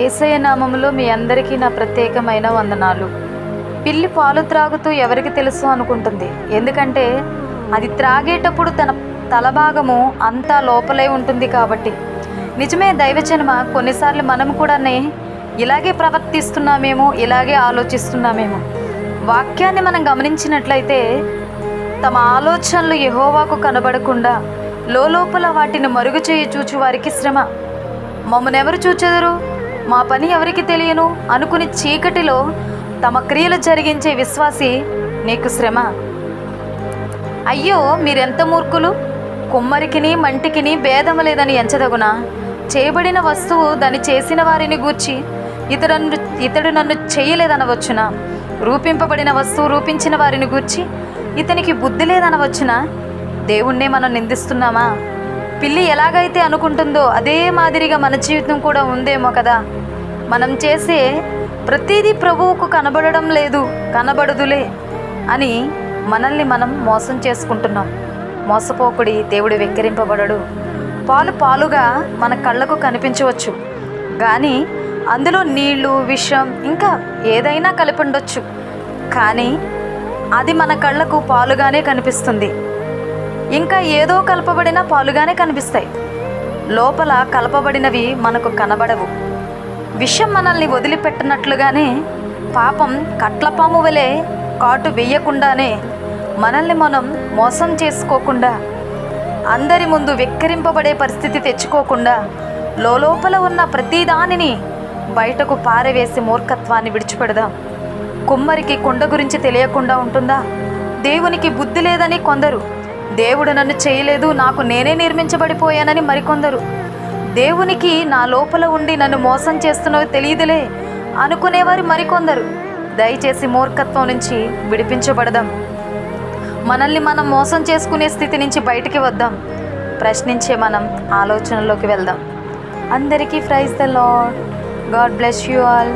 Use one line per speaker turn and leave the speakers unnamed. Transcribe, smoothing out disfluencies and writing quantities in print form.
యేసయ్య నామములో మీ అందరికీ నా ప్రత్యేకమైన వందనాలు. పిల్లి పాలు త్రాగుతూ ఎవరికి తెలుసు అనుకుంటుంది. ఎందుకంటే అది త్రాగేటప్పుడు తన తలభాగము అంతా లోపలే ఉంటుంది కాబట్టి. నిజమే దైవజనమ, కొన్నిసార్లు మనం కూడా ఇలాగే ప్రవర్తిస్తున్నామేమో, ఇలాగే ఆలోచిస్తున్నామేమో. వాక్యాన్ని మనం గమనించినట్లయితే తమ ఆలోచనలు యెహోవాకు కనబడకుండా లోపల వాటిని మరుగు చేయి చూచు వారికి శ్రమ. మమ్మల్ని ఎవరు చూచెదరు, మా పని ఎవరికి తెలియను అనుకుని చీకటిలో తమ క్రియలు జరిగించే విశ్వాసి నీకు శ్రమ. అయ్యో మీరెంత మూర్ఖులు! కుమ్మరికిని మంటికిని భేదము లేదని ఎంచదగునా? చేయబడిన వస్తువు దాన్ని చేసిన వారిని గూర్చి ఇతడు నన్ను చేయలేదనవచ్చునా? రూపింపబడిన వస్తువు రూపించిన వారిని గూర్చి ఇతనికి బుద్ధి లేదనవచ్చునా? దేవుణ్ణే మనం నిందిస్తున్నామా? పిల్లి ఎలాగైతే అనుకుంటుందో అదే మాదిరిగా మన జీవితం కూడా ఉందేమో కదా. మనం చేసే ప్రతిదీ ప్రభువుకు కనబడడం లేదు, కనబడదులే అని మనల్ని మనం మోసం చేసుకుంటున్నాం. మోసపోకుడి, దేవుడు వెక్కిరింపబడడు. పాలు పాలుగా మన కళ్ళకు కనిపించవచ్చు, కానీ అందులో నీళ్లు, విషం ఇంకా ఏదైనా కలిపి ఉండొచ్చు. కానీ అది మన కళ్ళకు పాలుగానే కనిపిస్తుంది. ఇంకా ఏదో కలపబడిన పాలుగానే కనిపిస్తాయి. లోపల కలపబడినవి మనకు కనబడవు. విషం మనల్ని వదిలిపెట్టినట్లుగానే పాపం కట్లపాము వలె కాటు వేయకుండానే మనల్ని మనం మోసం చేసుకోకుండా, అందరి ముందు వెక్కిరింపబడే పరిస్థితి తెచ్చుకోకుండా లోపల ఉన్న ప్రతిదానిని బయటకు పారవేసి మూర్ఖత్వాన్ని విడిచిపెడదాం. కుమ్మరికి కుండ గురించి తెలియకుండా ఉంటుందా? దేవునికి బుద్ధి లేదని కొందరు, దేవుడు నన్ను చేయలేదు, నాకు నేనే నిర్మించబడిపోయానని మరికొందరు, దేవునికి నా లోపల ఉండి నన్ను మోసం చేస్తున్నావు తెలియదులే అనుకునేవారు మరికొందరు. దయచేసి మూర్ఖత్వం నుంచి విడిపించబడదాం. మనల్ని మనం మోసం చేసుకునే స్థితి నుంచి బయటికి వద్దాం. ప్రశ్నించే మనం ఆలోచనలోకి వెళ్దాం. అందరికీ praise the Lord. God bless you all.